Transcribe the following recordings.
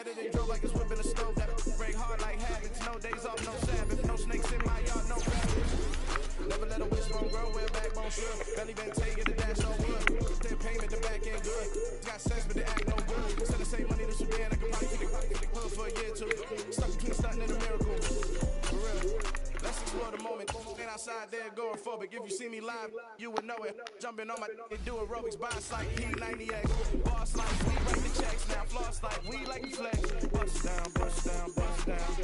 Hit it and drove like it's whipping a stove. That break hard like habits. No days off, no Sabbath. No snakes in my yard, no rabbits. Never let a wishbone grow where backbone should. Belly been taking the dash on wood. Their payment, the back end good. Got sense, but they act no good. Send the same money to Sudan. I could probably take the hood for a year or two. Stuck between stunting and a miracle. For real. Let's explore the moment. Ain't outside there agoraphobic. If you see me live, you would know it. Jumping on my and do aerobics. Boss like P90X. Boss like we write the checks now. Floss like we like the flex. Bust down, bust down, bust down.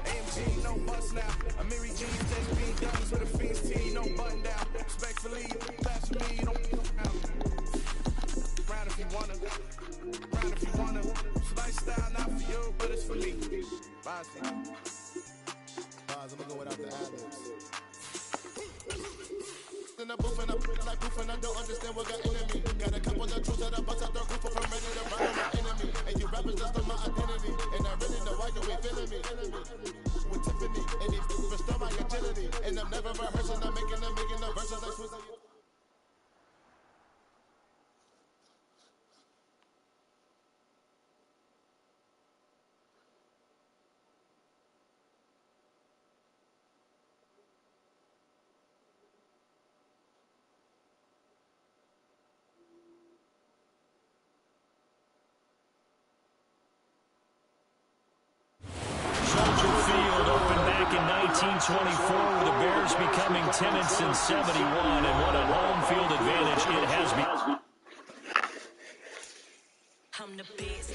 AMG, no bust now. A Mary G, just be done with a Fiends T, no button down. Respectfully, blasphemy, don't round if you wanna. Round if you wanna. It's lifestyle, not for you, but it's for me. Bossy. I'm gonna go without the ad-libs. In the booth and I'm like proof and I don't understand what got enemy. Got a couple of troops that I bust out the roof of I'm ready to ride on my enemy. And you rappers just on my identity. And I really know why you ain't feeling me. With Tiffany and these restore my agility. And I'm never rehearsing, I'm making the verses like Swiss. In 1924, with the Bears becoming 10-71, and what a home field advantage it has been. I'm the best,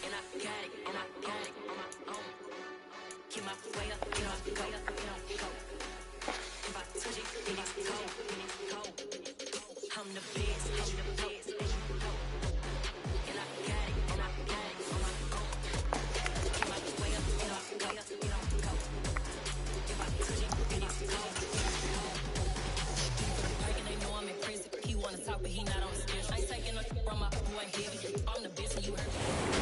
and I got it on my own. Keep my way up, go. If I touch it, then it's cold. I'm the best, and I got it on my own. Keep my way up, go. If I touch it, then it's cold. Breaking, they know I'm in prison. He wanna talk, but he not on the schedule. I ain't taking no from my boy heavy. I'm the best, and you heard me.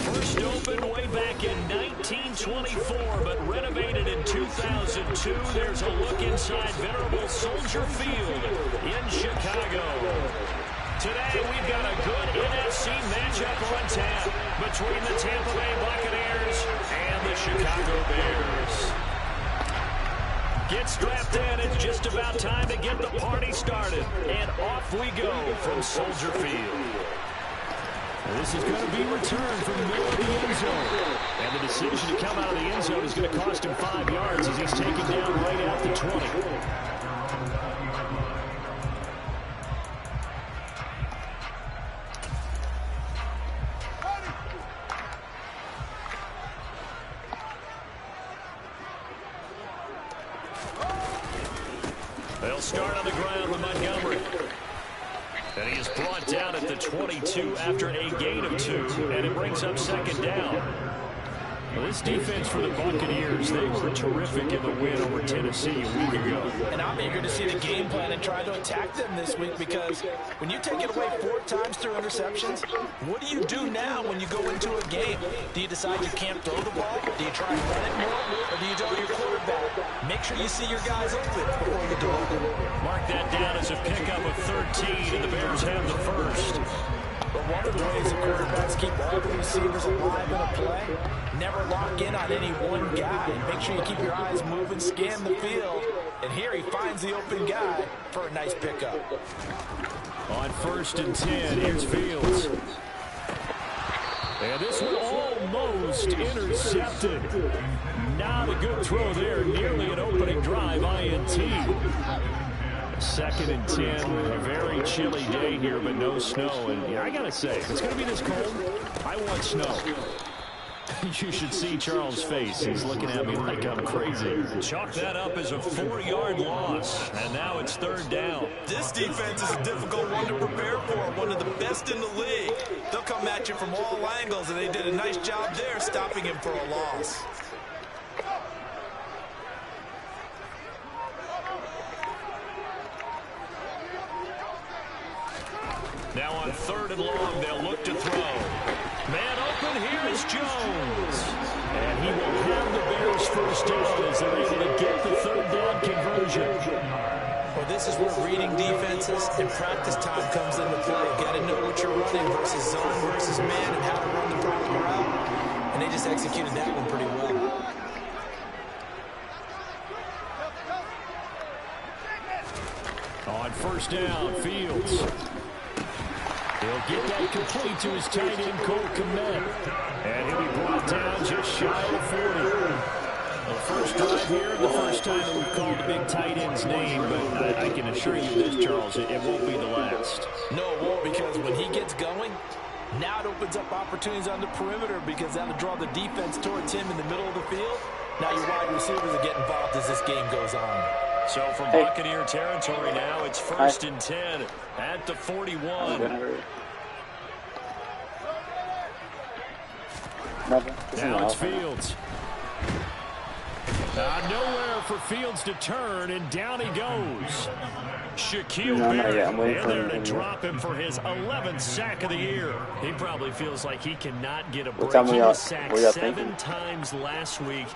First opened way back in 1924, but renovated in 2002. There's a look inside venerable Soldier Field in Chicago. Today, we've got a good NFC matchup on tap between the Tampa Bay Buccaneers and the Chicago Bears. Get strapped in. It's just about time to get the party started. And off we go from Soldier Field. This is going to be returned from the middle of the end zone. And the decision to come out of the end zone is going to cost him 5 yards as he's taken down right at the 20. They'll start on the ground with Montgomery. And he is brought down at the 22 after a gain of 2, and it brings up second down. Well, this defense for the Buccaneers, they were terrific in the win over Tennessee a week ago. And I'm eager to see the game plan and try to attack them this week, because when you take it away 4 times through interceptions, what do you do now when you go into a game? Do you decide you can't throw the ball? Do you try and run it more? Or do you tell your quarterback, make sure you see your guys open before you do it? Mark that down as a pickup of 13, and the Bears have the first. But one of the ways the quarterbacks keep all the receivers alive in a play, never lock in on any one guy. Make sure you keep your eyes moving, scan the field. And here he finds the open guy for a nice pickup. On 1st and 10, here's Fields. And this one almost intercepted. Not a good throw there, nearly an opening drive, INT. 2nd and 10, a very chilly day here, but no snow. And yeah, I gotta say, if it's gonna be this cold, I want snow. You should see Charles' face. He's looking at me like I'm crazy. Chalk that up as a 4-yard loss, and now it's 3rd down. This defense is a difficult one to prepare for, one of the best in the league. They'll come at you from all angles, and they did a nice job there stopping him for a loss. Now on 3rd and long, they'll look to throw. Man open, here is Jones. And he will have the Bears first down as they're able to get the 3rd down conversion. Well, this is where reading defenses and practice time comes into play. You got to know what you're running versus zone versus man and how to run the proper route. And they just executed that one pretty well. On first down, Fields. He'll get that complete to his tight end, Cole Kmet. And he'll be brought down just shy of 40. The first drive here, the first time that we've called the big tight end's name, but I can assure you this, Charles, it won't be the last. No, it won't, because when he gets going, now it opens up opportunities on the perimeter because that'll draw the defense towards him in the middle of the field. Now your wide receivers will get involved as this game goes on. So from Buccaneer territory now, it's first and 10 at the 41. Now it's Fields. Nowhere for Fields to turn, and down he goes. Shaquille Barrett in there to drop him for his 11th sack of the year. He probably feels like he cannot get a break. He was sacked 7 times last week.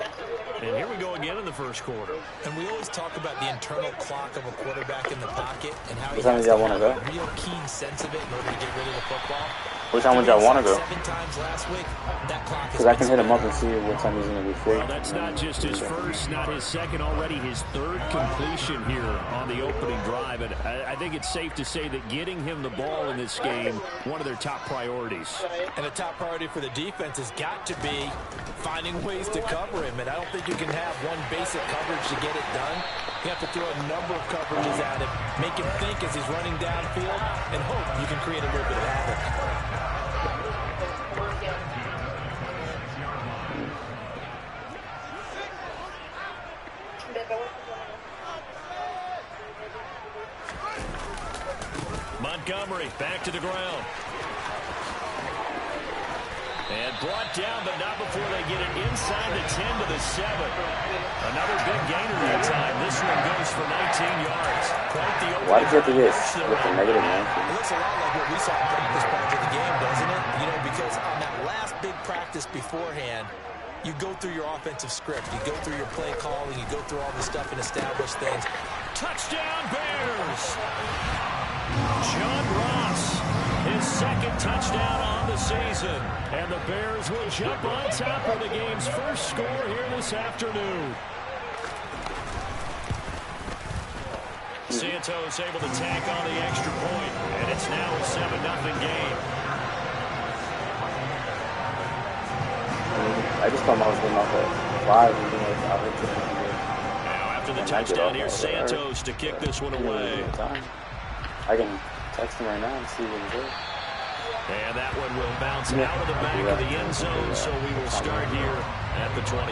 And here we go again in the first quarter. And we always talk about the internal clock of a quarterback in the pocket and how he has to have a real keen sense of it in order to get rid of the football. What time would y'all want to go? 7 times last week, that clock is. Because I can hit him up and see what time he's going to be free. Well, that's not just his first, not his second, already his third completion here on the opening drive. And I think it's safe to say that getting him the ball in this game, one of their top priorities. And the top priority for the defense has got to be finding ways to cover him. And I don't think you can have one basic coverage to get it done. You have to throw a number of coverages at him, make him think as he's running downfield, and hope you can create a little bit of havoc. Montgomery back to the ground. And brought down, but not before they get it inside the 10 to the 7. Another big gainer that time. This one goes for 19 yards. Quite the Why did you have to get with the negative man? It looks a lot like what we saw in practice part of the game, doesn't it? You know, because on that last big practice beforehand, you go through your offensive script. You go through your play calling. You go through all the stuff and establish things. Touchdown, Bears! John Ross, his second touchdown on the season. And the Bears will jump on top of the game's first score here this afternoon. Santos able to tack on the extra point, and it's now a 7-0 game. I just thought I was going off at 5. Now after the touchdown, here's Santos to kick this one away. I can text him right now and see what he does. And that one will bounce out of the back of the end zone, so we will start here at the 25.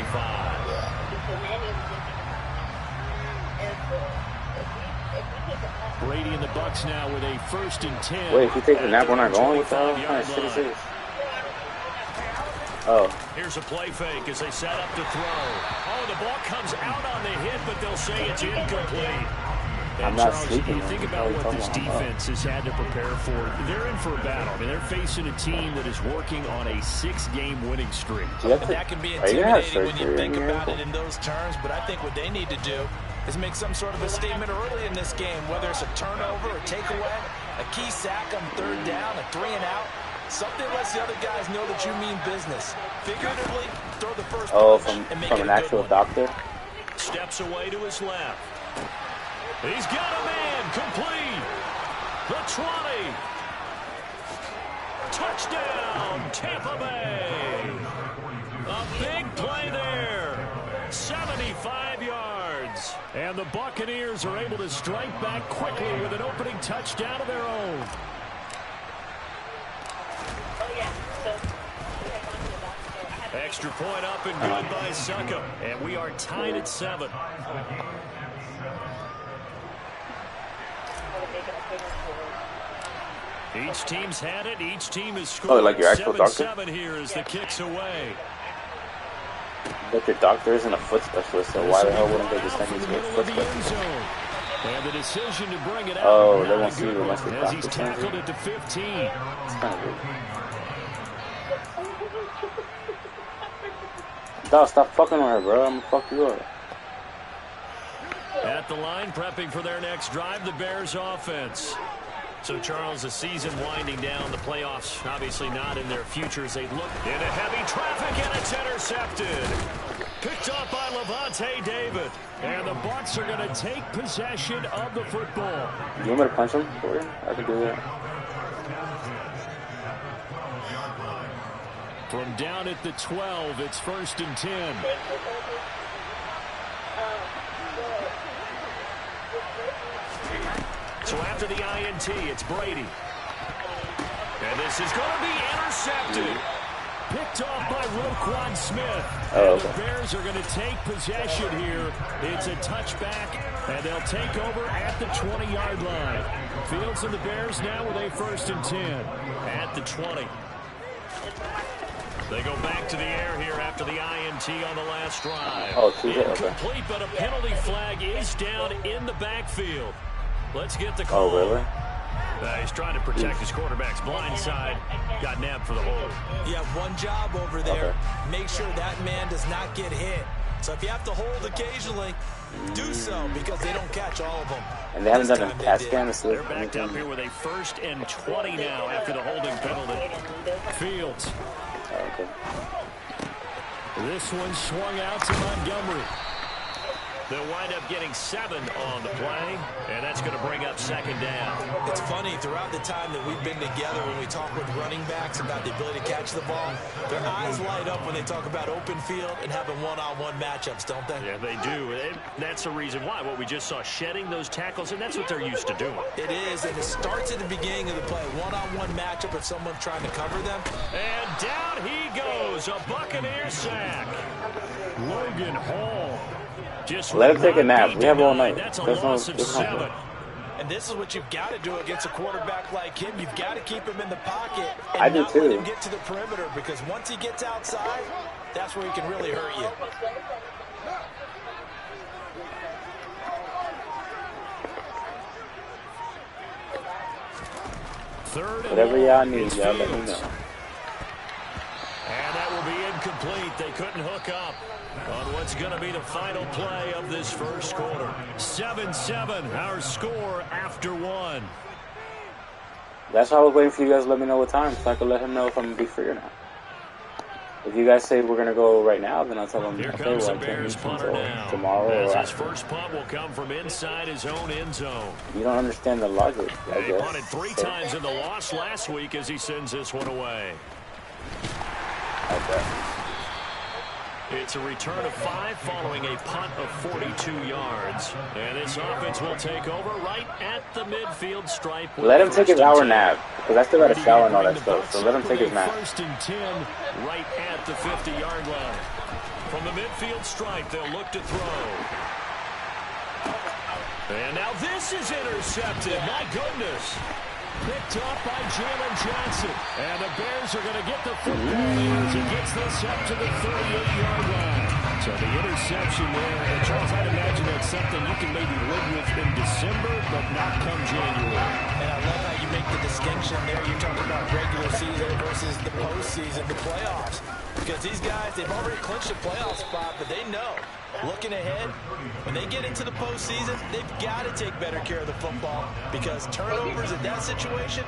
Brady and the Bucs now with a first and 10. Wait, if you take the nap, we're not going with that? What kind of shit is this? Oh. Here's a play fake as they set up to throw. Oh, the ball comes out on the hit, but they'll say it's incomplete. And I'm not Charles, sleeping. You think about what this defense has had to prepare for. They're in for a battle. I mean, they're facing a team that is working on a 6-game winning streak. And that can be intimidating when you think about it in those terms, but I think what they need to do is make some sort of a statement early in this game, whether it's a turnover, a takeaway, a key sack on 3rd down, a 3-and-out. Something lets the other guys know that you mean business. Figuratively, throw the first punch and make it a good one. From an actual doctor? Steps away to his left. He's got a man complete. The 20. Touchdown, Tampa Bay. A big play there. 75 yards. And the Buccaneers are able to strike back quickly with an opening touchdown of their own. Extra point up and good by Suckup. And we are tied at 7. Each team's had it. Each team has scored. Oh, like your actual doctor? 7-7 here as the kick's away. But your doctor isn't a foot specialist, so why the hell wouldn't they just send you to a foot specialist? And the decision to bring it out. Oh, they won't see you unless the as he's doctor tackled it to 15. It's kind of weird. Dog, stop fucking with her, bro. I'm gonna fuck you up. At at the line, prepping for their next drive, the Bears offense. So, Charles, the season winding down, the playoffs obviously not in their future as they look into heavy traffic, and it's intercepted. Picked up by Levante David. And the Bucs are going to take possession of the football. You want me to punch him for you? I can do that. From down at the 12, it's 1st and 10. So after the INT, it's Brady. And this is going to be intercepted. Picked off by Roquan Smith. And the Bears are going to take possession here. It's a touchback, and they'll take over at the 20-yard line. Fields and the Bears now with a 1st and 10 at the 20. They go back to the air here after the INT on the last drive. Incomplete, but a penalty flag is down in the backfield. Let's get the call. Oh, really? He's trying to protect his quarterback's blind side. Got nabbed for the hold. You have one job over there. Make sure that man does not get hit. So if you have to hold occasionally, do so, because they don't catch all of them. And they haven't done a CAT scan. They're backed up here with a 1st and 20 now after the holding penalty. Fields. Okay. This one swung out to Montgomery. They'll wind up getting 7 on the play, and that's going to bring up 2nd down. It's funny, throughout the time that we've been together, when we talk with running backs about the ability to catch the ball, their eyes light up when they talk about open field and having one-on-one matchups, don't they? Yeah, they do. And that's the reason why. What we just saw, shedding those tackles, and that's what they're used to doing. It is, and it starts at the beginning of the play. One-on-one matchup if someone's trying to cover them. And down he goes, a Buccaneer sack. Logan Hall. Just let him take a nap. We have all night. That's a loss of 7. And this is what you've got to do against a quarterback like him. You've got to keep him in the pocket and I do not too. let him get to the perimeter, because once he gets outside, that's where he can really hurt you. Third and whatever y'all need, y'all let me know. And that will be incomplete. They couldn't hook up on what's going to be the final play of this first quarter. 7-7, our score after 1. That's why I was waiting for you guys to let me know what time, so I could let him know if I'm going to be free or not. If you guys say we're going to go right now, then I'll tell him, Here okay, comes well, the I can't Bears meet punter until now. tomorrow or His after. first punt will come from inside his own end zone. You don't understand the logic, I He guess. punted 3 times in the loss last week as he sends this one away. Okay. It's a return of 5 following a punt of 42 yards. And this offense will take over right at the midfield stripe. Let him take his hour nap, because I still got to shower and all that stuff, so let him take his nap. 1st and 10 right at the 50-yard line. From the midfield stripe, they'll look to throw. And now this is intercepted. My goodness. Picked up by Jalen Johnson. And the Bears are going to get the football in as he gets this up to the 38-yard line. So the interception there. And Charles, I'd imagine that's something you can maybe live with in December, but not come January. And I love how you make the distinction there. You're talking about regular season versus the postseason, the playoffs. Because these guys, they've already clinched a playoff spot, but they know, looking ahead, when they get into the postseason, they've got to take better care of the football, because turnovers in that situation,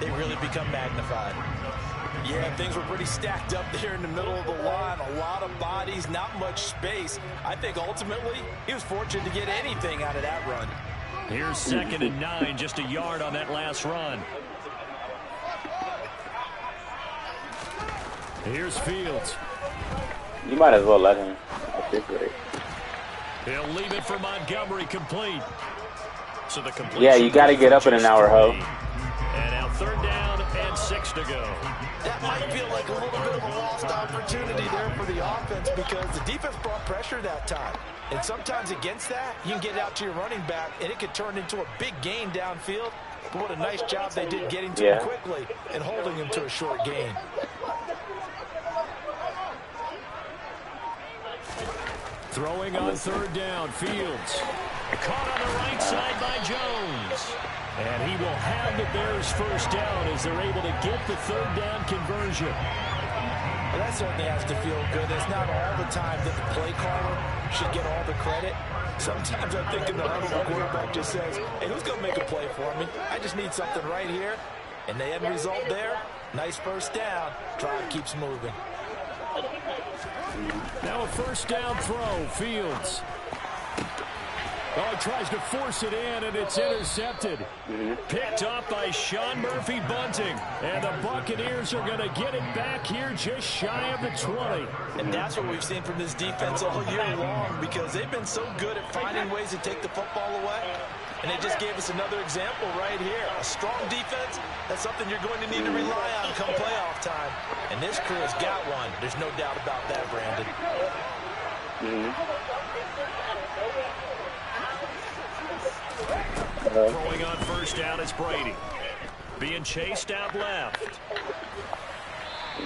they really become magnified. Yeah, things were pretty stacked up there in the middle of the line. A lot of bodies, not much space. I think ultimately he was fortunate to get anything out of that run. Here's 2nd and 9, just a yard on that last run. Here's Fields. You might as well let him. I think great. He'll leave it for Montgomery, complete. So the complete. Yeah, you got to get up in an hour, ho. And now 3rd down and 6 to go. That might feel like a little bit of a lost opportunity there for the offense, because the defense brought pressure that time. And sometimes against that, you can get out to your running back, and it could turn into a big gain downfield. But what a nice job they did getting to him quickly and holding him to a short gain. Throwing on 3rd down, Fields. Caught on the right side by Jones. And he will have the Bears first down as they're able to get the 3rd down conversion. Well, that certainly has to feel good. It's not all the time that the play caller should get all the credit. Sometimes I think in the huddle, the quarterback just says, hey, who's going to make a play for me? I just need something right here. And the end result there, nice first down. Drive keeps moving. Now a first down throw, Fields. Oh, he tries to force it in, and it's intercepted. Picked up by Sean Murphy-Bunting. And the Buccaneers are going to get it back here just shy of the 20. And that's what we've seen from this defense all year long, because they've been so good at finding ways to take the football away. And they just gave us another example right here. A strong defense, that's something you're going to need to rely on come playoff time. And this crew has got one. There's no doubt about that, Brandon. Throwing on first down is Brady. Being chased out left.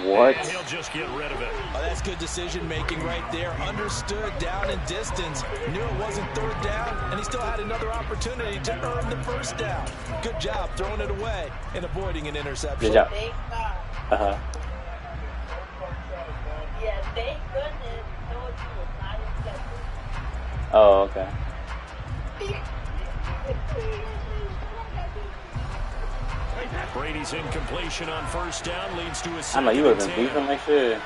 What? And he'll just get rid of it. Oh, that's good decision-making right there. Understood down and distance. Knew it wasn't third down, and he still had another opportunity to earn the first down. Good job throwing it away and avoiding an interception. Good job. Oh, okay. Brady's incompletion on first down leads to a I second know you and wasn't 10. beefing like shit.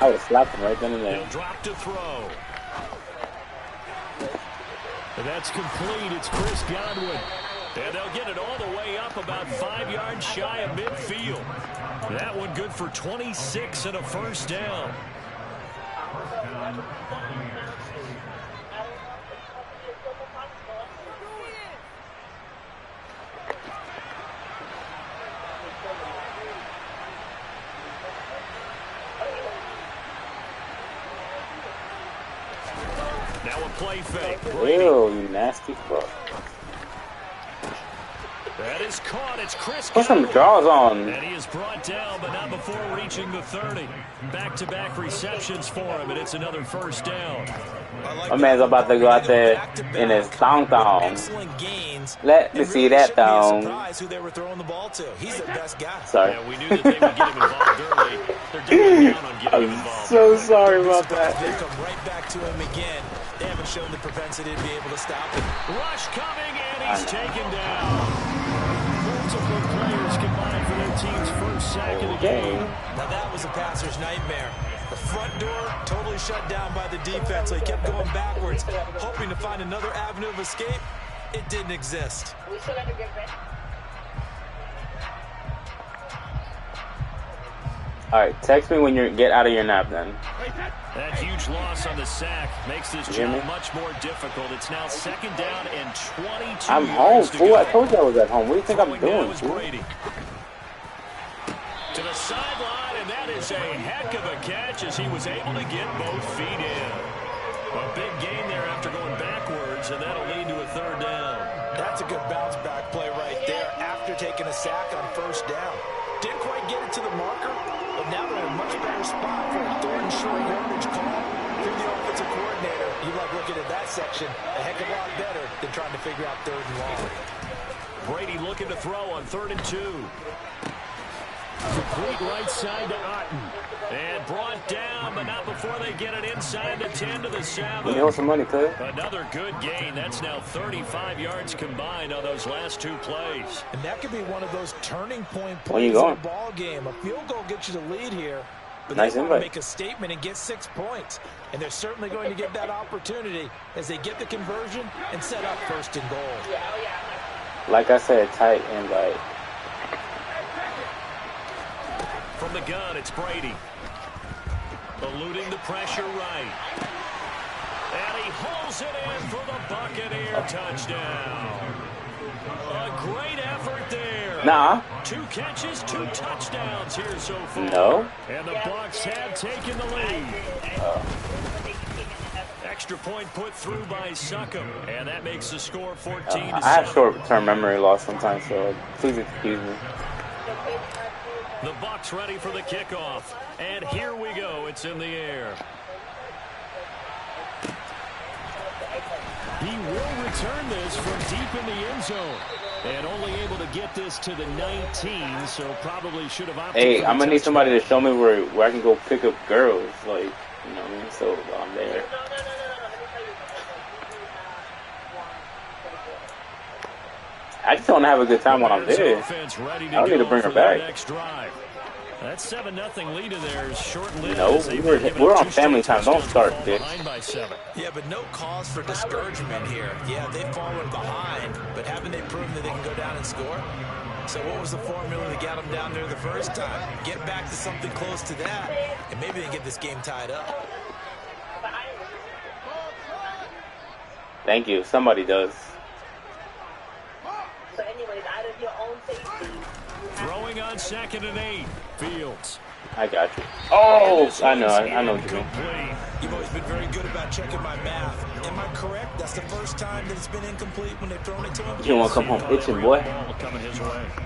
I would have slapped him right then and there. He'll drop to throw. And that's complete. It's Chris Godwin. And they'll get it all the way up about 5 yards shy of midfield. That one good for 26 and a first down. Now a play fake. Brady. Ew, you nasty fuck. That is caught. It's Chris Put some Godwin. draws on. And he is brought down, but not before reaching the 30. Back-to-back receptions for him, and it's another first down. My man's about to go out there in his thong. Excellent gains. Let me see that thong. Surprised who they were throwing the ball to. He's the best guy. Sorry. Yeah, we knew that they would get him involved early. They're doubling down on getting him I'm involved. so sorry about that. They come right back to him again. They haven't shown the propensity to be able to stop him. Rush coming, and he's taken down. Multiple players combined for their team's first sack of the game. Now that was a passer's nightmare. The front door totally shut down by the defense. So he kept going backwards, hoping to find another avenue of escape. It didn't exist. All right, text me when you get out of your nap then. That huge loss on the sack makes this job much more difficult. It's now second down and 22 I'm home, yards to fool. go. I told you I was at home. What do you think I'm Throwing now doing, is fool? Brady. To the sideline, and that is a heck of a catch as he was able to get both feet in. A big gain there after going backwards, and that'll lead to a third down. That's a good bounce back play right there after taking a sack on first down. Didn't quite get it to the marker, but now they're in a much better spot for a third and short yardage call. If you're the offensive coordinator, you like looking at that section a heck of a lot better than trying to figure out third and long. Brady looking to throw on 3rd and 2. Complete right side to Otten. And brought down, but not before they get it inside the 10 to the 7. You want some money, cuz? Another good gain. That's now 35 yards combined on those last 2 plays. And that could be one of those turning point Where you plays in going? a ball game. A field goal gets you the lead here, but Nice they want to invite. make a statement and get 6 points. And they're certainly going to get that opportunity as they get the conversion and set up 1st and goal. Like I said, tight invite. From the gun, it's Brady. Eluding the pressure right. And he holds it in for the Buccaneer touchdown. A great effort there. Nah. 2 catches, 2 touchdowns here so far. No. And the Bucs have taken the lead. Extra point put through by Succum. And that makes the score 14 to I have 7. short-term memory loss sometimes, so please excuse me. The Bucs ready for the kickoff. And here we go. It's in the air. He will return this from deep in the end zone. And only able to get this to the 19, so probably should have opted Hey, for I'm the gonna need somebody to touchback. show me where I can go pick up girls, like, you know what I mean? So I'm there. I just want to have a good time when I'm there. Ready I don't need to bring her back. Next drive. That 7-0 lead in there is short-lived. No, we're on family time. Don't start, bitch. Yeah, but no cause for discouragement here. Yeah, they've fallen behind, but haven't they proven that they can go down and score? So what was the formula to get them down there the first time? Get back to something close to that, and maybe they get this game tied up. Thank you. Somebody does. So anyways, out of your own safety. Throwing on 2nd and 8. Fields. I got you. Oh, I know what you mean. You've always been very good about checking my math. Am I correct? That's the first time that it's been incomplete when they've thrown it to him? You want to come home itching, boy?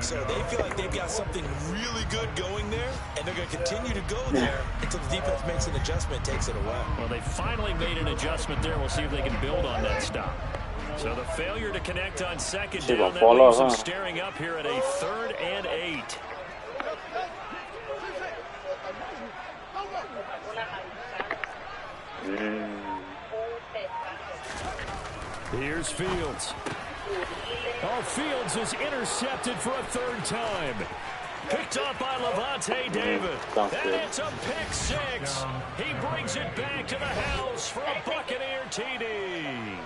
So they feel like they've got something really good going there, and they're going to continue to go there until the defense makes an adjustment, takes it away. Well, they finally made an adjustment there. We'll see if they can build on that stop. So the failure to connect on 2nd down, that leaves them staring up here at a 3rd and 8. Here's Fields. Oh, Fields is intercepted for a 3rd time. Picked up by Levante David. And it's a pick 6. He brings it back to the house for a Buccaneer TD.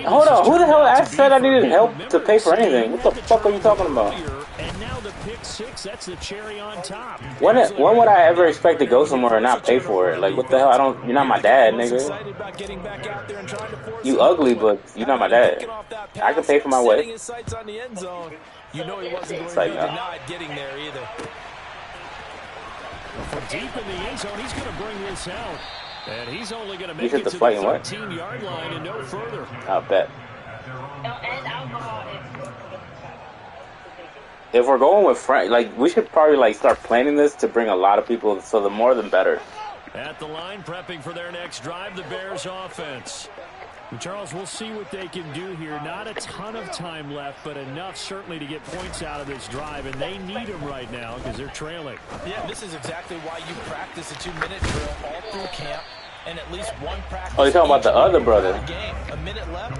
Hold on, who the hell asked said I needed help to pay for anything? What the fuck are you talking about? And now the pick 6, that's the cherry on top. When would I ever expect to go somewhere and not pay for it? Like, what the hell? You're not my dad, nigga. You ugly, but you're not my dad. I can pay for my way. You know he wasn't going to be denied getting there either. From deep in the end zone, he's going to bring this out. And he's only going to make it to the 13-yard line and no further. I'll bet. And alcohol. If we're going with Frank, like, we should probably, like, start planning this to bring a lot of people, so the more the better. At the line, prepping for their next drive, the Bears offense. And Charles, we'll see what they can do here. Not a ton of time left, but enough certainly to get points out of this drive, and they need them right now because they're trailing. Yeah, this is exactly why you practice a 2-minute drill all through camp, and at least one practice. Oh, you're talking about the other brother. Game. A minute left.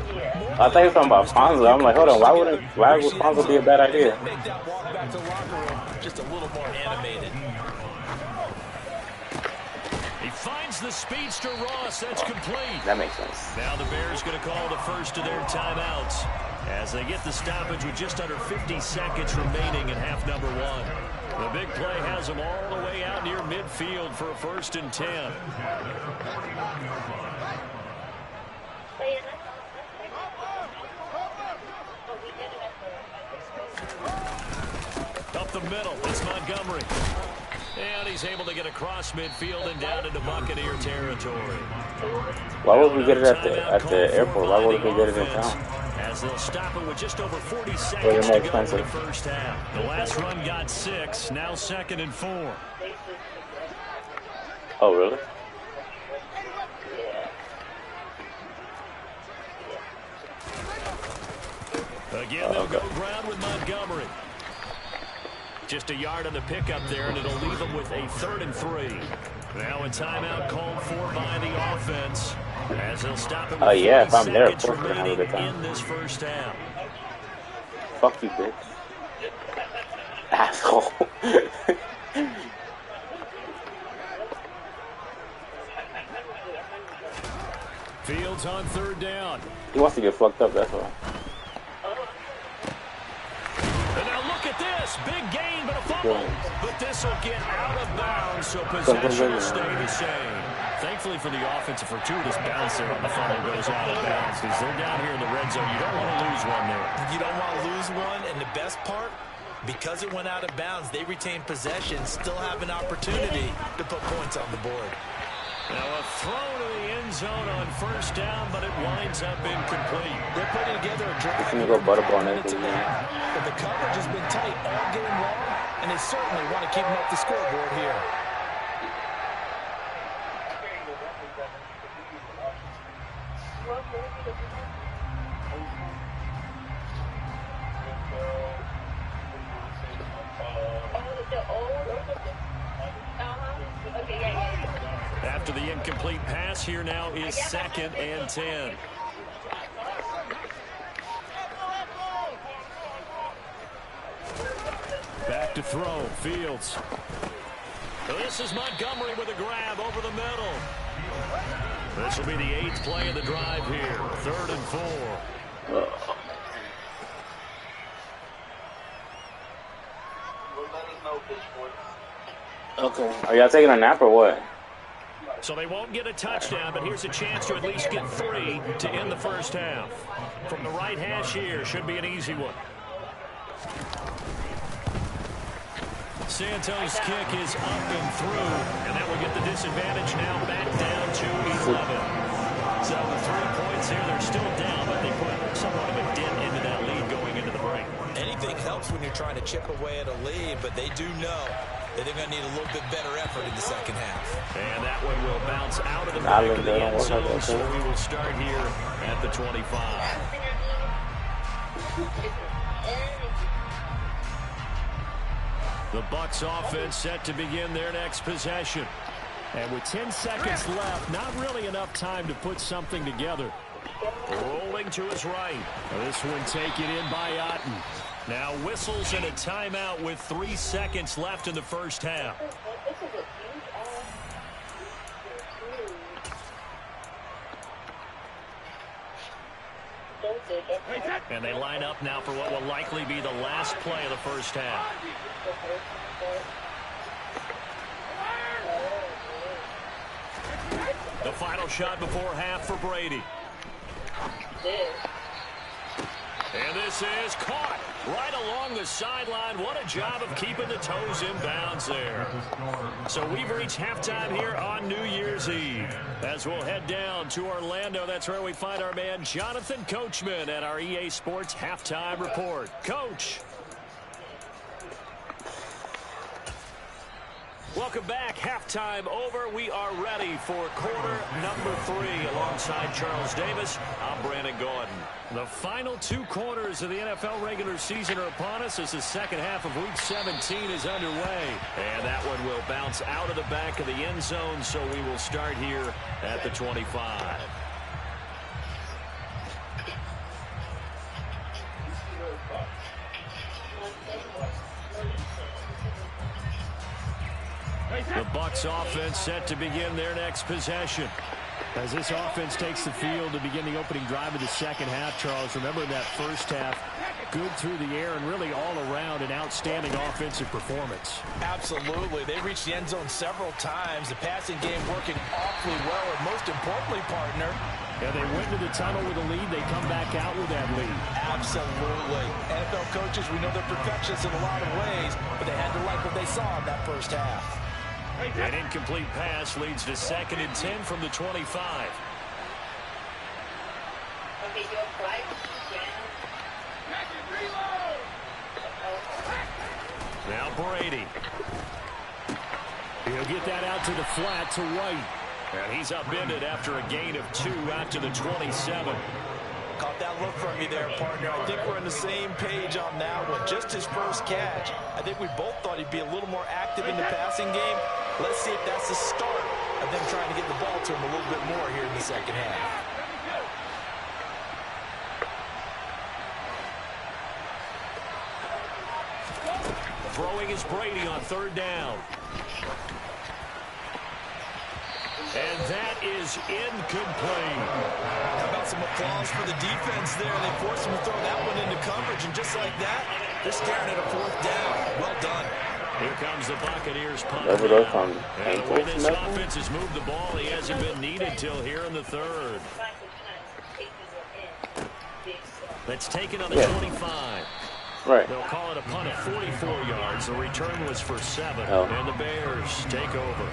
I thought you were talking about Fonzo. I'm like, hold on, why would Fonzo be a bad idea? Make that walk back to the locker room just a little more animated. He finds the speedster Ross. That's complete. That makes sense. Now the Bears going to call the first of their timeouts as they get the stoppage with just under 50 seconds remaining in half number 1. The big play has them all the way out near midfield for a 1st and 10. Up the middle, it's Montgomery. And he's able to get across midfield and down into Buccaneer territory. Why would we get it at the airport? Why would we get it in town? As they'll stop it with just over 40 seconds to go in the first half. The last run got 6, now 2nd and 4. Oh, really? Again, they'll go ground with Montgomery. Just a yard on the pickup there, and it'll leave them with a 3rd and 3. Now a timeout called for by the offense. As they'll stop it with yeah, if I'm there, of seconds course we're gonna have a good time. in this first half. Fuck you, bitch. Asshole. Fields on 3rd down. He wants to get fucked up, that's all. And now look at this. Big gain, but a fumble. But this will get out of bounds, so possession will stay the same. Thankfully for the offense, a fortuitous bounce there on the fumble goes out of bounds because they're down here in the red zone. You don't want to lose one there. You don't want to lose one, and the best part, because it went out of bounds, they retain possession, still have an opportunity to put points on the board. Now a throw to the end zone on 1st down, but it winds up incomplete. They're putting together a drive. He's gonna go butterball next But the coverage has been tight all game long, and they certainly want to keep them up the scoreboard here. Okay, yeah. After the incomplete pass, here now is 2nd and 10. Back to throw. Fields. This is Montgomery with a grab over the middle. This will be the 8th play of the drive here. 3rd and 4. Okay. Are y'all taking a nap or what? So they won't get a touchdown, but here's a chance to at least get 3 to end the first half. From the right hash here, should be an easy one. Santos' kick is up and through, and that will get the disadvantage now back down to 11. So the 3 points here, they're still down, but they put somewhat of a dent into that lead going into the break. Anything helps when you're trying to chip away at a lead, but they do know that they're going to need a little bit better effort in the second half. And that one will bounce out of the back of the end zone, so we will start here at the 25. The Bucs offense set to begin their next possession. And with 10 seconds left, not really enough time to put something together. Rolling to his right. This one taken in by Otten. Now whistles and a timeout with 3 seconds left in the first half. And they line up now for what will likely be the last play of the first half. The final shot before half for Brady. And this is caught right along the sideline. What a job of keeping the toes in bounds there. So we've reached halftime here on New Year's Eve. As we'll head down to Orlando, that's where we find our man Jonathan Coachman at our EA Sports Halftime Report. Coach. Welcome back. Halftime over. We are ready for quarter number 3 alongside Charles Davis. I'm Brandon Gordon. The final 2 quarters of the NFL regular season are upon us as the second half of Week 17 is underway. And that one will bounce out of the back of the end zone, so we will start here at the 25. The Bucs offense set to begin their next possession. As this offense takes the field to begin the opening drive of the second half, Charles, remember that first half, good through the air and really all around an outstanding offensive performance. Absolutely. They reached the end zone several times. The passing game working awfully well, and most importantly, partner, yeah, they went to the tunnel with a lead. They come back out with that lead. Absolutely. NFL coaches, we know they're perfectionists in a lot of ways, but they had to like what they saw in that first half. An incomplete pass leads to 2nd and 10 from the 25. Now Brady. He'll get that out to the flat to White. And he's upended after a gain of 2 out to the 27. Caught that look from you there, partner. I think we're on the same page on that one. Just his first catch. I think we both thought he'd be a little more active in the passing game. Let's see if that's the start of them trying to get the ball to him a little bit more here in the second half. Throwing is Brady on 3rd down. And that is incomplete. How about some applause for the defense there? They forced him to throw that one into coverage, and just like that, they're staring at a 4th down. Well done. Here comes the Buccaneers punt. And the way this offense has moved the ball, he hasn't been needed till here in the 3rd. That's taken on the 25. Right. They'll call it a punt of 44 yards. The return was for 7. And the Bears take over.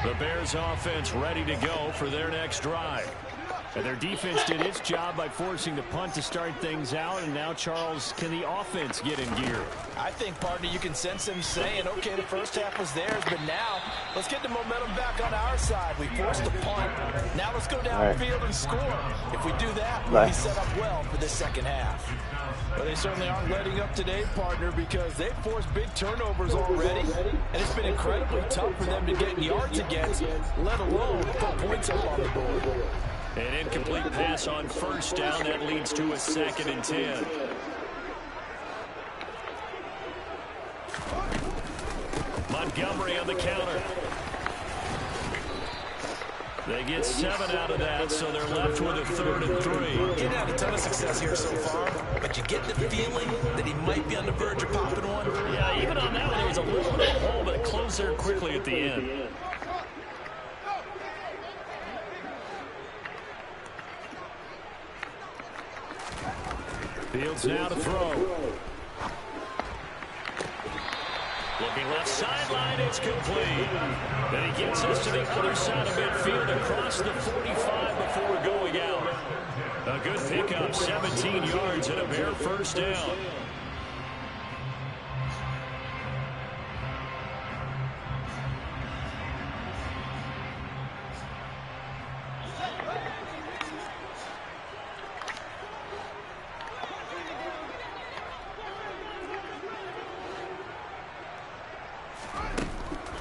The Bears offense ready to go for their next drive. And their defense did its job by forcing the punt to start things out, and now, Charles, can the offense get in gear? I think, partner, you can sense them saying, okay, the first half was theirs, but now let's get the momentum back on our side. We forced the punt. Now let's go downfield and score. If we do that, we'll be set up well for the second half. But they certainly aren't letting up today, partner, because they've forced big turnovers already, and it's been incredibly tough for them to get yards against, let alone put points up on the board. An incomplete pass on first down. That leads to a 2nd and 10. Montgomery on the counter. They get 7 out of that, so they're left with a 3rd and 3. Getting had a ton of success here so far, but you get the feeling that he might be on the verge of popping one. Yeah, even on that one, there was a little bit of a hole, but it closed there quickly at the end. Fields now to throw. Looking left sideline, it's complete. And he gets us to the other side of midfield across the 45 before going out. A good pickup, 17 yards and a bare first down.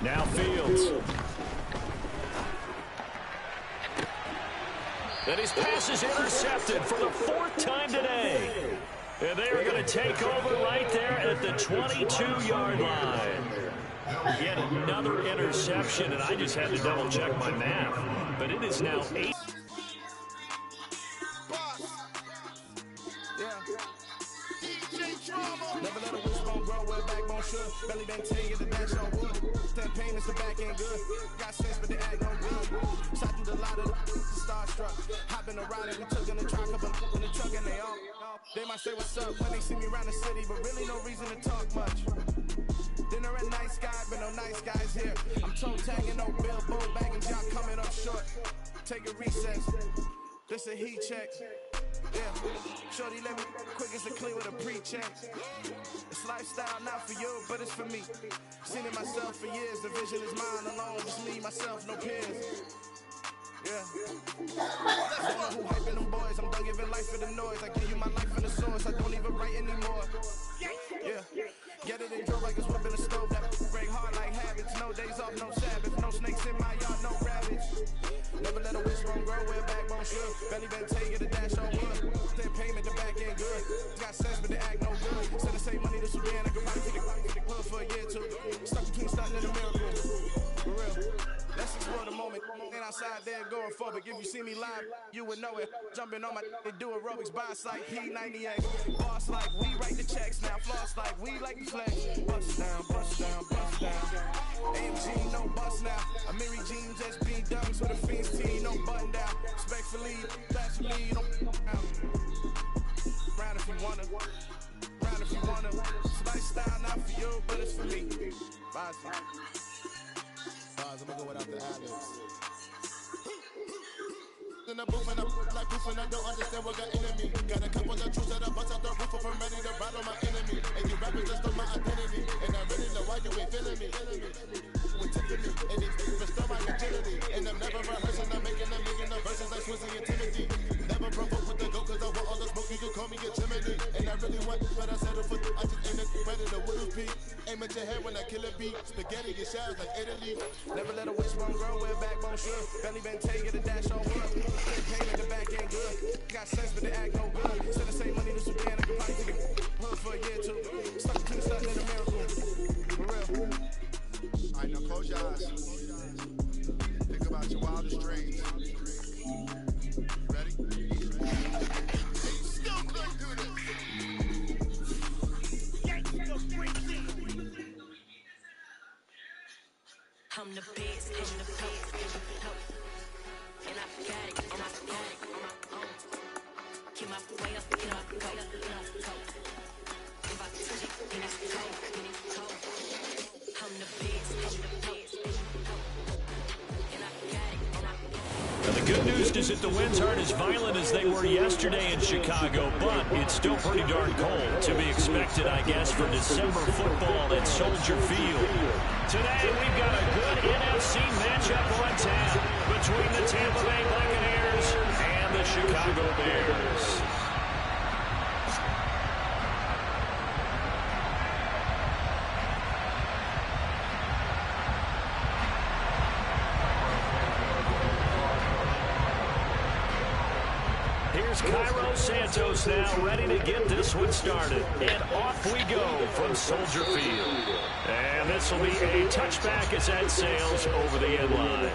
Now Fields. And his pass is intercepted for the 4th time today. And they are going to take over right there at the 22-yard line. Yet another interception, and I just had to double-check my math. But it is now 8. Never let a wishbone grow where backbone should. Belly been tell you the dash on wood. That pain is the back end good. Got sense, but they act no good. Shot through the lot of the starstruck. Hop in the ride and we took in the truck up in the truck and they all. They might say what's up when they see me around the city, but really no reason to talk much. Dinner at Nice Guy, but no nice guys here. I'm toe tagging, no billboard bagging, job coming up short. Take a recess. This a heat check. Yeah, shorty let me quick as a clear with a pre-check. It's lifestyle not for you, but it's for me. Seen it myself for years, the vision is mine alone. Just me, myself, no peers. Yeah. I don't know who hyping them boys. I'm done giving life for the noise. I give you my life in the source. I don't even write anymore. Yeah. Get it and drove like it's whipping a stove. That break hard like habits. No days off, no Sabbath. No snakes in my yard, no rabbits. Never let a wishbone grow where backbone should. Belly been tell you the dash on wood. Then payment, the back end good. Got sense, but they act no good. Send the same money to Sudan. I can probably take the club for a year or two. Stuck between stunting and a miracle. For real. Let's explore the moment. Ain't outside there going for, but if you see me live, you would know it. Jumping on my they do aerobics, boss like P90X. Boss like we write the checks now. Floss like we like the flex. Bust down, bust down, bust down. AMG, no bust now. A Mary Jean just be dunks with a fiends tee, no button down. Respectfully, that's for me, don't round if you wanna. Round if you wanna. It's lifestyle not for you, but it's for me. Bye. I'm gonna go without the ad-libs. In the booth and I'm like proof and I don't understand what got enemy. Got a couple of truths that I bust out the roof of I'm ready to ride on my enemy. And you rappers just on my identity. And I really know why you ain't feeling me. With Tiffany, and it's restore my agility. And I'm never rehearsing, I'm making the verses like Swizzy and Timothy. Never provoke with the go, cause I want all the smoke, you can call me a Timothy. And I really want, but I settle for, I just aim it, ready to Woodley Peak. Aim at your head when I kill a beat. Spaghetti and shells like Italy. Never let a wishbone grow where backbone should. Belly been tell you the dash on wood. Payment, the back end good. Got sense, but they act no good. Send the same money to Sudan, I can probably take a hood for a year or two. Stuck between stunting and a miracle. For real. Alright, now close your eyes. Think about your wildest dreams. Ready? Hey, you still couldn't do this. I'm the best, and I got it, and I good news is that the winds aren't as violent as they were yesterday in Chicago, but it's still pretty darn cold. To be expected, I guess, for December football at Soldier Field. Today, we've got a good NFC matchup on tap between the Tampa Bay Buccaneers and the Chicago Bears. Here's Cairo Santos now ready to get this one started. And off we go from Soldier Field. And this will be a touchback as that sails over the end line.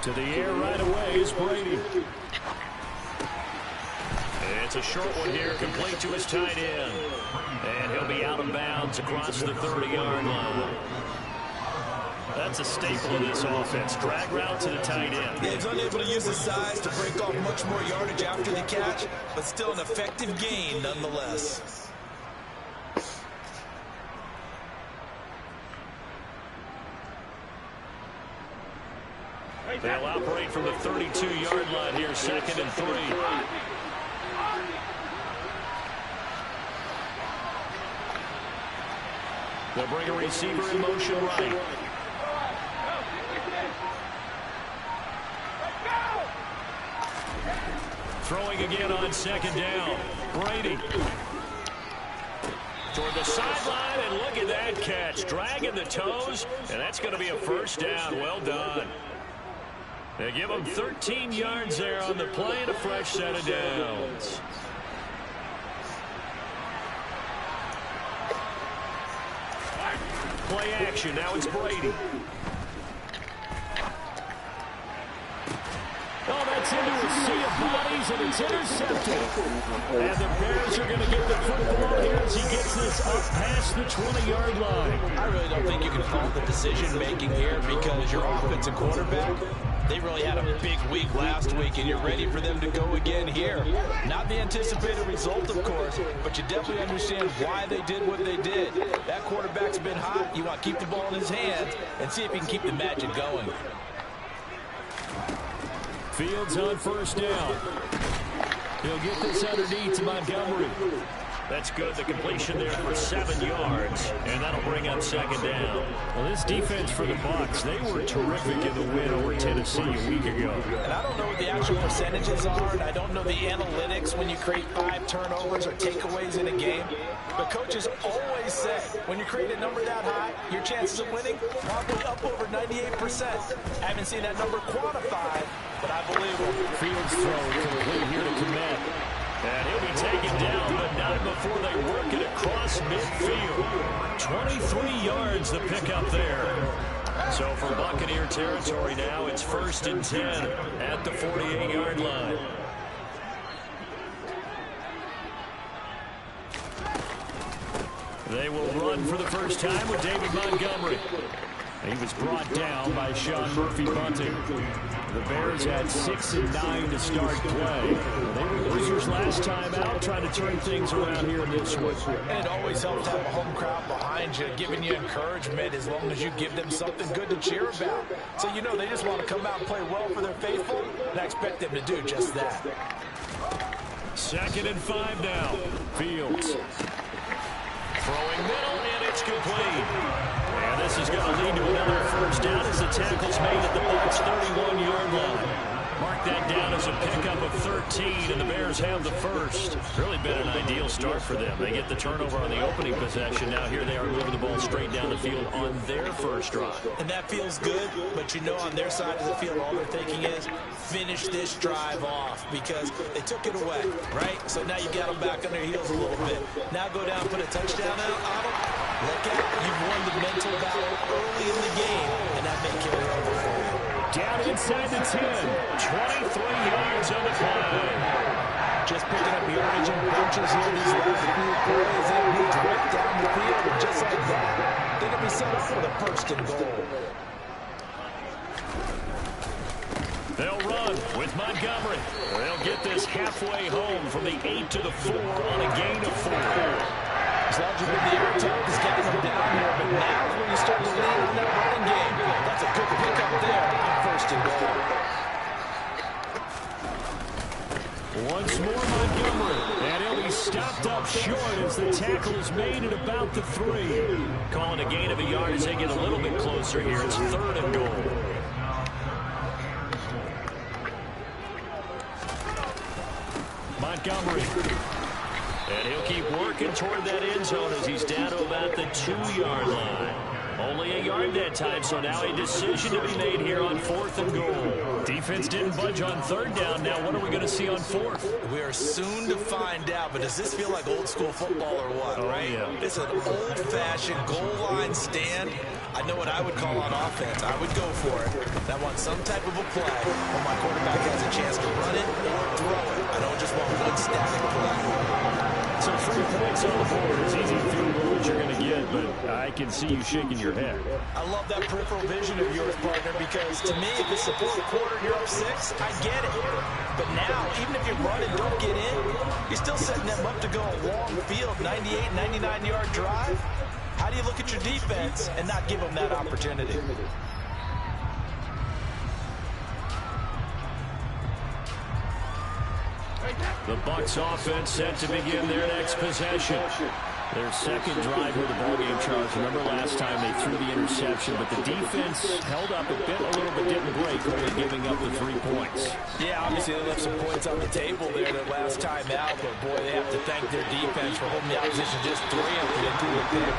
To the air right away is Brady. It's a short one here, complete to his tight end. And he'll be out of bounds across the 30-yard line. That's a staple of this offense. Drag route to the tight end. Yeah, he's unable to use his size to break off much more yardage after the catch, but still an effective gain nonetheless. They'll operate from the 32-yard line here, 2nd and 3. They'll bring a receiver in motion right. Throwing again on 2nd down. Brady. Toward the sideline, and look at that catch. Dragging the toes, and that's going to be a first down. Well done. They give him 13 yards there on the play and a fresh set of downs. Play action. Now it's Brady. Oh, that's into a sea of bodies, and it's intercepted. And the Bears are going to get the football here as he gets this up past the 20-yard line. I really don't think you can fault the decision-making here because your offensive quarterback, they really had a big week last week, and you're ready for them to go again here. Not the anticipated result, of course, but you definitely understand why they did what they did. That quarterback's been hot. You want to keep the ball in his hands and see if he can keep the magic going. Fields on first down. He'll get this underneath to Montgomery. That's good. The completion there for 7 yards, and that'll bring up 2nd down. Well, this defense for the Bucs, they were terrific in the win over Tennessee a week ago. And I don't know what the actual percentages are, and I don't know the analytics when you create 5 turnovers or takeaways in a game. But coaches always say when you create a number that high, your chances of winning probably up over 98%. I haven't seen that number quantified, but I believe him. Fields throw complete here to Komet. And he'll be taken down, but not before they work it across midfield. 23 yards the pickup there. So for Buccaneer territory now, it's 1st and 10 at the 48-yard line. They will run for the first time with David Montgomery. He was brought down by Sean Murphy-Bunting. The Bears had 6 and 9 to start play. They were losers last time out, trying to turn things around here in this one. And it always helps to have a home crowd behind you, giving you encouragement as long as you give them something good to cheer about. So you know they just want to come out and play well for their faithful, and I expect them to do just that. 2nd and 5 now. Fields. Throwing middle, and it's complete. And this is going to lead to another first down as the tackle's made at the Bucs' 31-yard line. Mark that down as a pickup of 13, and the Bears have the first. Really been an ideal start for them. They get the turnover on the opening possession. Now here they are moving the ball straight down the field on their first drive. And that feels good, but you know on their side of the field all they're thinking is finish this drive off because they took it away, right? So now you got them back on their heels a little bit. Now go down and put a touchdown out on them. Look out, you've won the mental battle early in the game, and that may carry over for you. Down inside the 10. 23 yards on the play. Just picking up yardage and bunches here these last few plays. It moves right down the field, and just like that, they're going to be set up with a first and goal. They'll run with Montgomery. They'll get this halfway home from the 8 to the 4 on a gain of 4. As long as you've been the air attack is getting them down here, but now's when you start to lean on that running game. That's a good pickup there on first and goal. Once more Montgomery, and he'll be stopped up short as the tackle is made at about the 3. Calling a gain of a yard as they get a little bit closer here. It's 3rd and goal. Montgomery. And he'll keep working toward that end zone as he's down to about the 2-yard line. Only a yard that time, so now a decision to be made here on 4th and goal. Defense didn't budge on 3rd down. Now what are we going to see on 4th? We are soon to find out, but does this feel like old school football or what, right? Yeah. It's an old-fashioned goal line stand. I know what I would call on offense. I would go for it. I want some type of a play where my quarterback has a chance to run it or throw it. I don't just want one static play. So 3 points on the board. It's easy field goal that you're going to get, but I can see you shaking your head. I love that peripheral vision of yours, partner, because to me, if it's the 4th quarter and you're up 6, I get it. But now, even if you run and don't get in, you're still setting them up to go a long field, 98, 99-yard drive. How do you look at your defense and not give them that opportunity? The Bucs offense set to begin their next possession. Their second drive of the ballgame, Charles. Remember last time they threw the interception, but the defense held up a little bit didn't break, only giving up the 3 points. Yeah, obviously they left some points on the table there that last time out, but boy, they have to thank their defense for holding the opposition just 3 after they threw it there.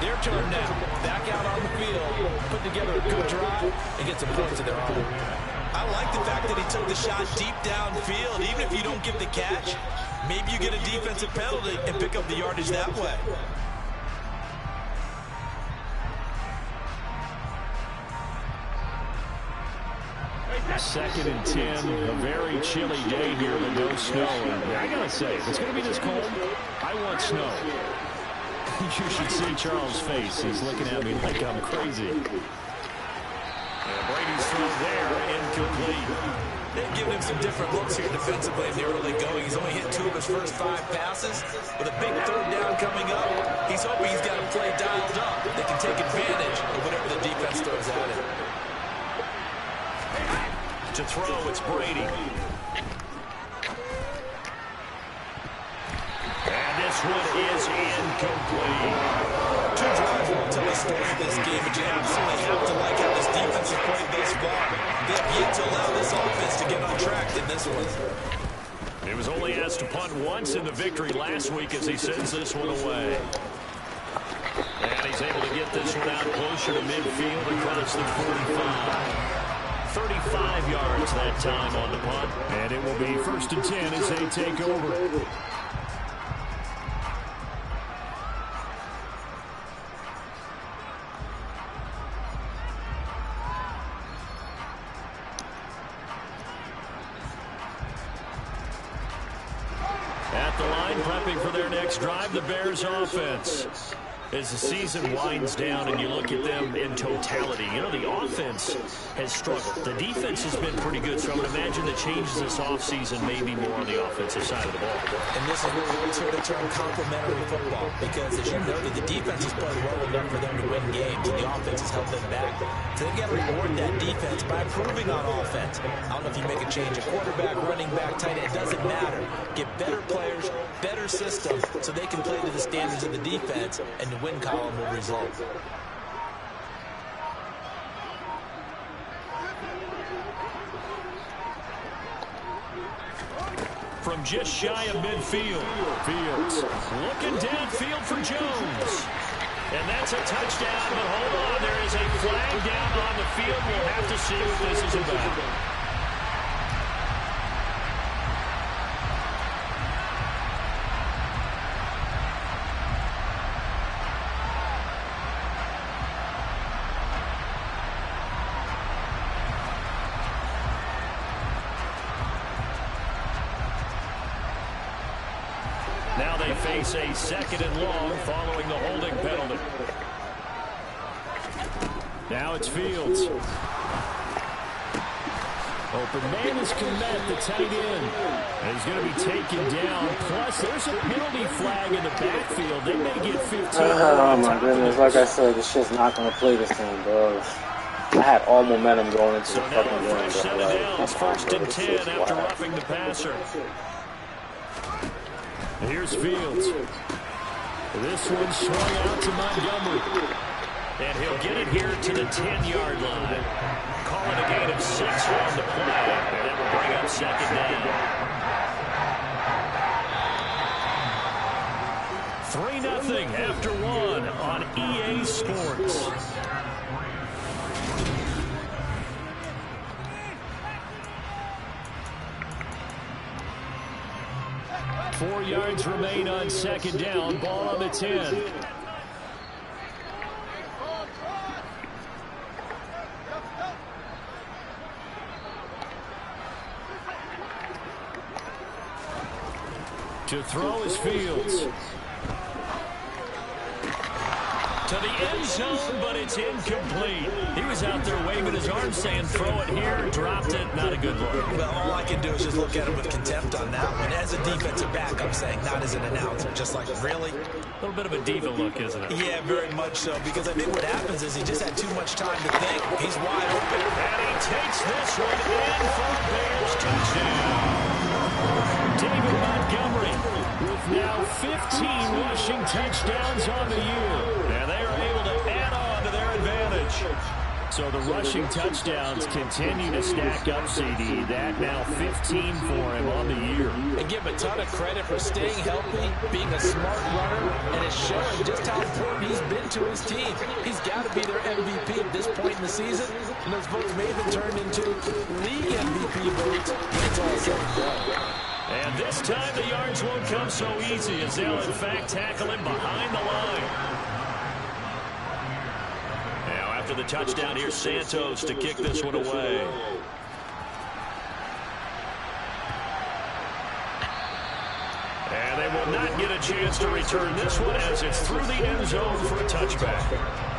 Their turn now, back out on the field, put together a good drive and get some points of their own. I like the fact that he took the shot deep downfield. Even if you don't get the catch, maybe you get a defensive penalty and pick up the yardage that way. Second and 10, a very chilly day here, but no snow. And I gotta say, if it's gonna be this cold, I want snow. You should see Charles' face. He's looking at me like I'm crazy. And Brady's throw there, incomplete. They've given him some different looks here defensively in the early going. He's only hit 2 of his first 5 passes. With a big 3rd down coming up, he's hoping he's got a play dialed up. They can take advantage of whatever the defense throws at him. To throw, it's Brady. And this one is incomplete. 2 drives will tell the story of this game, but you absolutely have to like how this defense has played thus far. They have yet to allow this offense to get on track in this one. He was only asked to punt once in the victory last week as he sends this one away. And he's able to get this one out closer to midfield across the 45. 35 yards that time on the punt. And it will be 1st and 10 as they take over. At the line, prepping for their next drive, the Bears offense. As the season winds down and you look at them in totality, you know, the offense has struggled. The defense has been pretty good, so I would imagine the changes this offseason may be more on the offensive side of the ball. And this is where we sort of term complementary football, because as you noted, the defense has played well enough for them to win games, and the offense has held them back. So they've got to reward that defense by improving on offense. I don't know if you make a change of quarterback, running back, tight end, it doesn't matter. Get better players, better system, so they can play to the standards of the defense, and the win column will result. From just shy of midfield, Fields looking downfield for Jones. And that's a touchdown, but hold on, there is a flag down on the field. We'll have to see what this is about. they face a 2nd and long following the holding penalty. Now it's Fields. Open man is Komet, the tight end. And he's going to be taken down. Plus, there's a penalty flag in the backfield. They may get 15. Oh, my goodness. Like I said, this shit's not going to play this game, bro. I had all momentum going into the fucking game, bro. Set of downs, 1st and 10 after roughing the passer. Here's Fields. This one swung out to Montgomery. And he'll get it here to the 10-yard line. Call it a gain of 6 on the play. And that will bring up 2nd down. 3-0 after 1 on EA Sports. Four yards remain on 2nd down. Ball on the 10. To throw is Fields. To the end zone, but it's incomplete. He was out there waving his arms saying, throw it here, dropped it. Not a good look. Well, all I can do is just look at him with contempt on that one. As a defensive back, I'm saying, not as an announcer. Just like, really? A little bit of a diva look, isn't it? Yeah, very much so. Because I think what happens is he just had too much time to think. He's wide open. And he takes this one in for a Bears touchdown. David Montgomery with now 15 rushing touchdowns on the year. And they are able to add on to their advantage. So the rushing touchdowns continue to stack up, CD. That now 15 for him on the year. And give him a ton of credit for staying healthy, being a smart runner, and it's showing just how important he's been to his team. He's got to be their MVP at this point in the season. And those votes may have been turned into league MVP votes when it's all said and done. And this time the yards won't come so easy as they'll in fact tackle him behind the line. Now after the touchdown, here's Santos to kick this one away. And they will not get a chance to return this one as it's through the end zone for a touchback.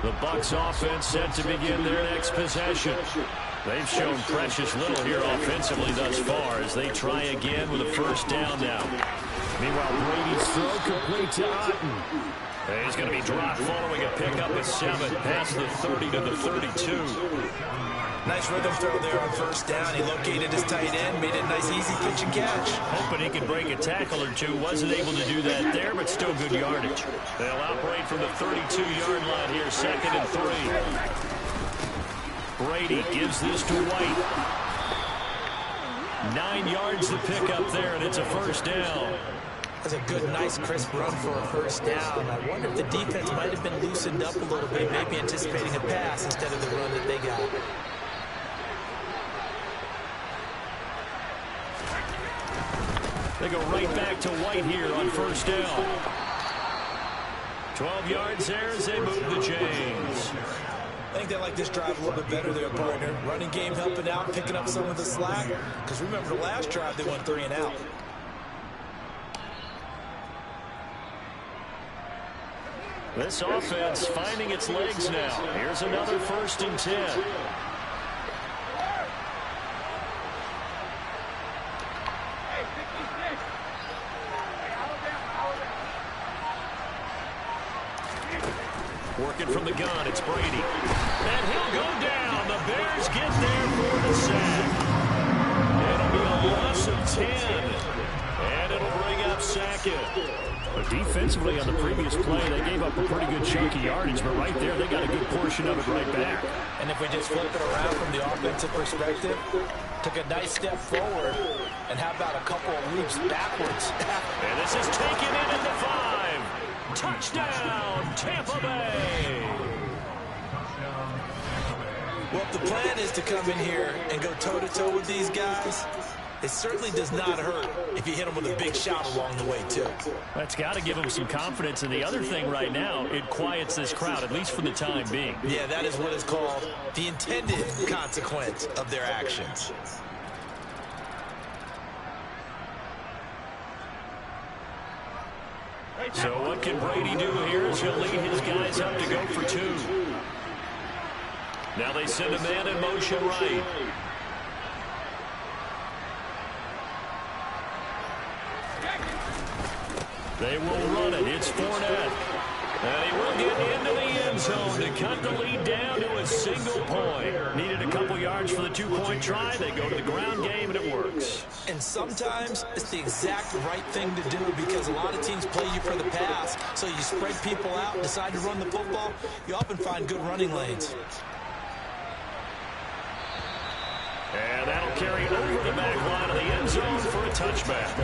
The Bucs offense set to begin their next possession. They've shown precious little here offensively thus far as they try again with a 1st down now. Meanwhile, Brady's throw complete to Otten. And he's going to be dropped following a pickup of 7 past the 30 to the 32. Nice rhythm throw there on 1st down. He located his tight end, made it a nice easy pitch and catch. Hoping he could break a tackle or two. Wasn't able to do that there, but still good yardage. They'll operate from the 32-yard line here, 2nd and 3. Brady gives this to White. 9 yards to pick up there, and it's a 1st down. That's a good, nice, crisp run for a 1st down. I wonder if the defense might have been loosened up a little bit, maybe anticipating a pass instead of the run that they got. They go right back to White here on 1st down. 12 yards there as they move the chains. I think they like this drive a little bit better there, partner. Running game helping out, picking up some of the slack. Because remember the last drive, they went 3 and out. This offense finding its legs now. Here's another 1st and 10. Working from the gun, it's Brady. And he'll go down. The Bears get there for the sack. It'll be a loss of 10. And it'll bring up Sackett. But defensively on the previous play, they gave up a pretty good chunk of yardage. But right there, they got a good portion of it right back. And if we just flip it around from the offensive perspective, took a nice step forward. And how about a couple of leaps backwards? And this is taken in at the 5. Touchdown, Tampa Bay. Well, if the plan is to come in here and go toe-to-toe with these guys, it certainly does not hurt if you hit him with a big shot along the way, too. That's got to give him some confidence. And the other thing right now, it quiets this crowd, at least for the time being. Yeah, that is what is called the intended consequence of their actions. So what can Brady do here as he'll lead his guys up to go for 2? Now they send a man in motion right. They will run it. It's Fournette. And he will get into the end zone to cut the lead down to a single point. Needed a couple yards for the 2-point try. They go to the ground game, and it works. And sometimes it's the exact right thing to do because a lot of teams play you for the pass. So you spread people out, decide to run the football. You often find good running lanes. And that'll carry over the back line of the end zone for a touchback.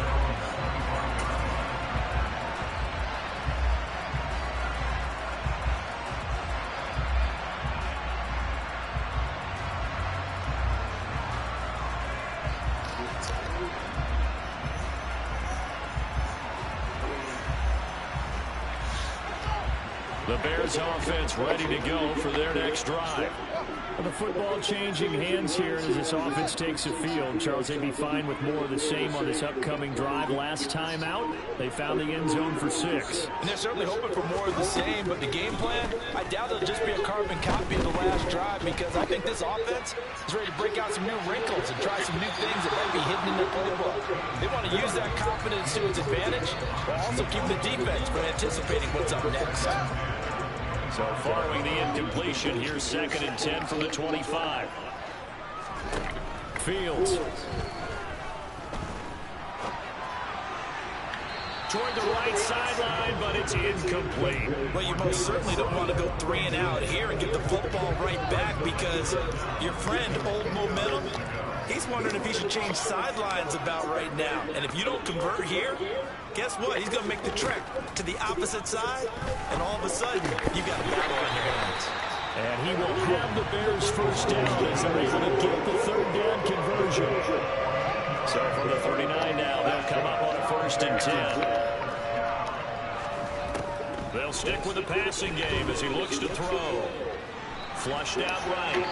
The Bears offense ready to go for their next drive. The football changing hands here as this offense takes the field. Charles, they'd be fine with more of the same on this upcoming drive. Last time out, they found the end zone for 6. And they're certainly hoping for more of the same, but the game plan, I doubt it'll just be a carbon copy of the last drive because I think this offense is ready to break out some new wrinkles and try some new things that might be hidden in their playbook. They want to use that confidence to its advantage while also keeping the defense from anticipating what's up next. So following the incompletion, here's 2nd and 10 from the 25. Fields. Toward the right sideline, but it's incomplete. Well, you most certainly don't want to go 3 and out here and get the football right back because your friend, Old Momentum, he's wondering if he should change sidelines about right now. And if you don't convert here, guess what? He's going to make the trek to the opposite side, and all of a sudden, you've got a battle on your hands. And he will have the Bears first down as they're able to get the 3rd down conversion. So from the 39 now, they'll come up on a 1st and 10. They'll stick with the passing game as he looks to throw. Flushed out right.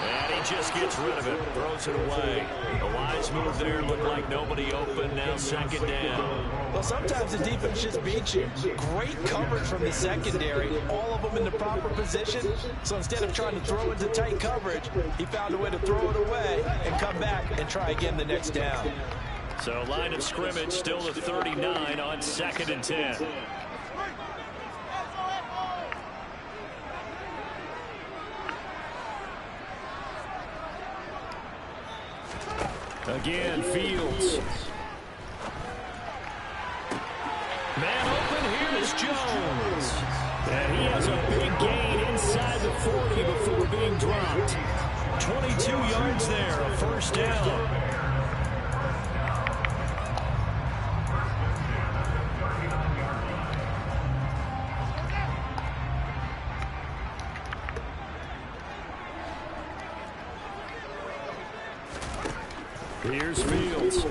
And he just gets rid of it. Throws it away. A wise move there. Looked like nobody open. Now 2nd down. Well, sometimes the defense just beats you. Great coverage from the secondary. All of them in the proper position. So instead of trying to throw into tight coverage, he found a way to throw it away and come back and try again the next down. So line of scrimmage still the 39 on 2nd and 10. Again, Fields. Man open, here's Jones. And he has a big gain inside the 40 before being dropped. 22 yards there, a 1st down. Here's Fields.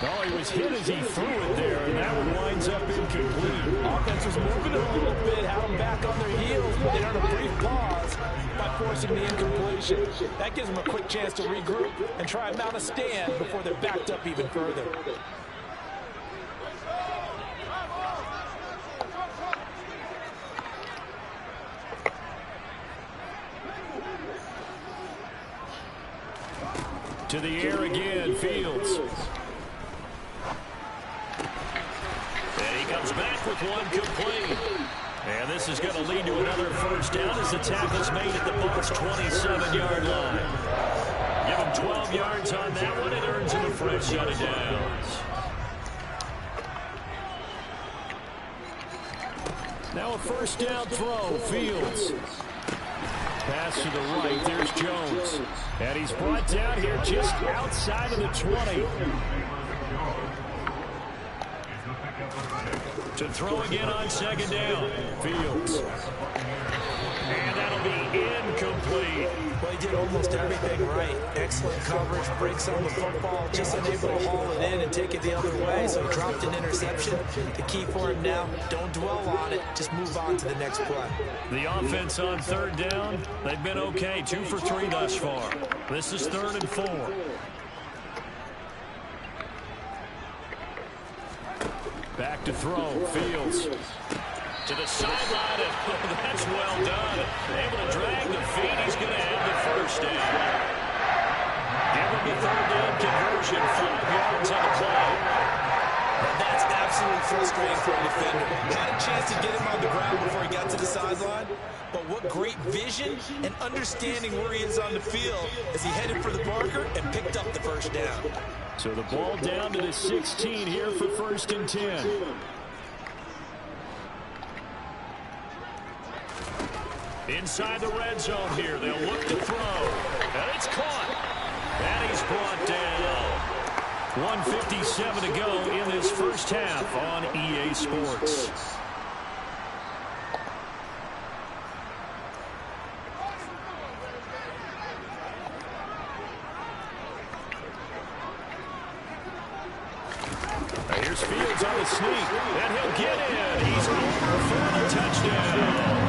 Oh, he was hit as he threw it there, and that one winds up incomplete. Offense was moving it a little bit, had them back on their heels, but they earned a brief pause by forcing the incompletion. That gives them a quick chance to regroup and try and mount a stand before they're backed up even further. To the air again, Fields. And he comes back with one complete. And this is going to lead to another 1st down as the tackle's made at the Bucs' 27-yard line. Give him 12 yards on that one. It earns him a fresh set of downs. Now a 1st down throw, Fields. Pass to the right, there's Jones. And he's brought down here just outside of the 20. To throw again on 2nd down, Fields. And that'll be incomplete. Well, he did almost everything right. Excellent coverage, breaks on the football, just unable to haul it in and take it the other way, so he dropped an interception. The key for him now, don't dwell on it, just move on to the next play. The offense on third down, they've been okay, 2 for 3 thus far. This is 3rd and 4. Back to throw, Fields. To the sideline, and that's well done. Able to drag the feet. He's going to have the first down. Give him the 3rd down conversion, 5 yards on the play. And that's absolutely frustrating for a defender. Had a chance to get him on the ground before he got to the sideline, but what great vision and understanding where he is on the field as he headed for the marker and picked up the first down. So the ball down to the 16 here for 1st and 10. Inside the red zone here. They'll look to throw. And it's caught. And he's brought down. 1:57 to go in this first half on EA Sports. Here's Fields on the sneak. And he'll get in. He's over for the touchdown.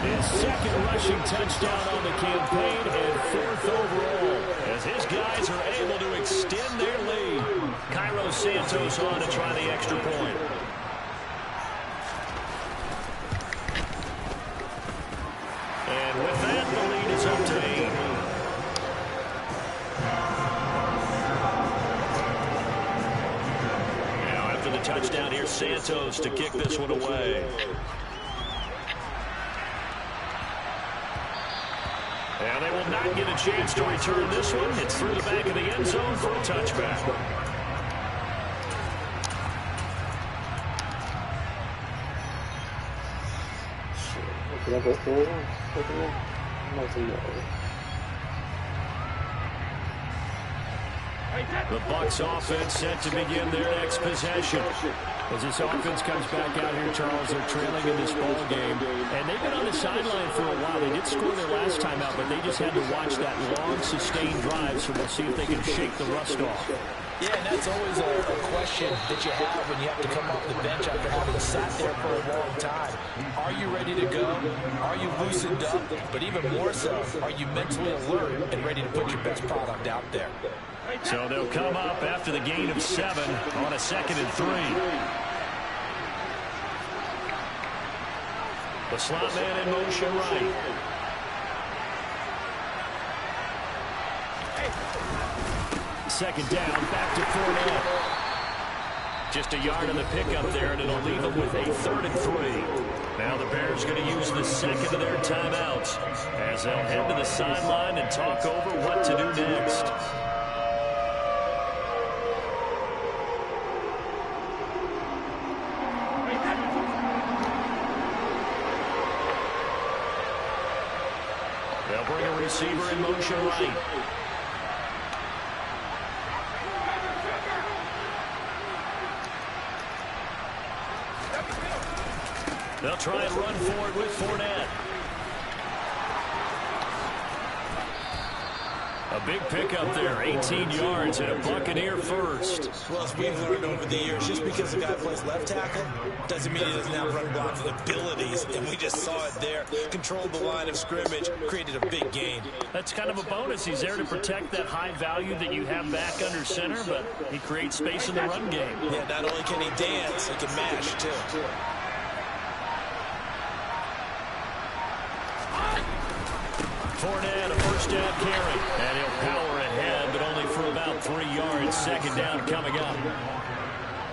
His 2nd rushing touchdown on the campaign and 4th overall as his guys are able to extend their lead. Cairo Santos on to try the extra point. And with that, the lead is up to 8. Now after the touchdown, here's Santos to kick this one away. And they will not get a chance to return this one. It's through the back of the end zone for a touchback. The Bucs offense set to begin their next possession. As this offense comes back out here, Charles, they're trailing in this ball game. And they've been on the sideline for a while. They did score their last time out, but they just had to watch that long, sustained drive, so we'll see if they can shake the rust off. Yeah, and that's always a question that you have when you have to come off the bench after having sat there for a long time. Are you ready to go? Are you loosened up? But even more so, are you mentally alert and ready to put your best product out there? So they'll come up after the gain of 7 on a 2nd and 3. The slot man in motion right. Second down, back to Fournette. Just a yard on the pickup there, and it'll leave them with a 3rd and 3. Now the Bears going to use the 2nd of their timeouts as they'll head to the sideline and talk over what to do next. They'll bring a receiver in motion right. They'll try and run forward with Fournette. A big pickup there, 18 yards and a Buccaneer first. Well, as we've learned over the years, just because a guy plays left tackle doesn't mean he doesn't have run blocking abilities, and we just saw it there. Controlled the line of scrimmage, created a big gain. That's kind of a bonus. He's there to protect that high value that you have back under center, but he creates space in the run game. Yeah, not only can he dance, he can mash, too. Fournette, a first down carry, and he'll power ahead, but only for about 3 yards. 2nd down coming up.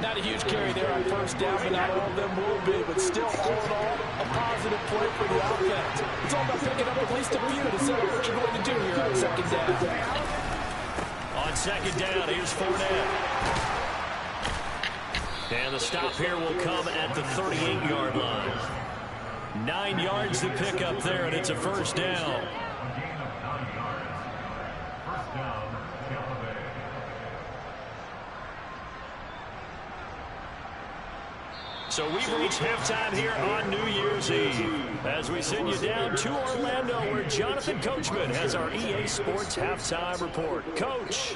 Not a huge carry there on first down, but not all of them will be. But still, all in all, a positive play for the offense. It's all about picking up at least a few to set up what you're going to do here on 2nd down. On 2nd down, here's Fournette. And the stop here will come at the 38-yard line. 9 yards to pick up there, and it's a first down. So we've reached halftime here on New Year's Eve as we send you down to Orlando where Jonathan Coachman has our EA Sports Halftime Report. Coach.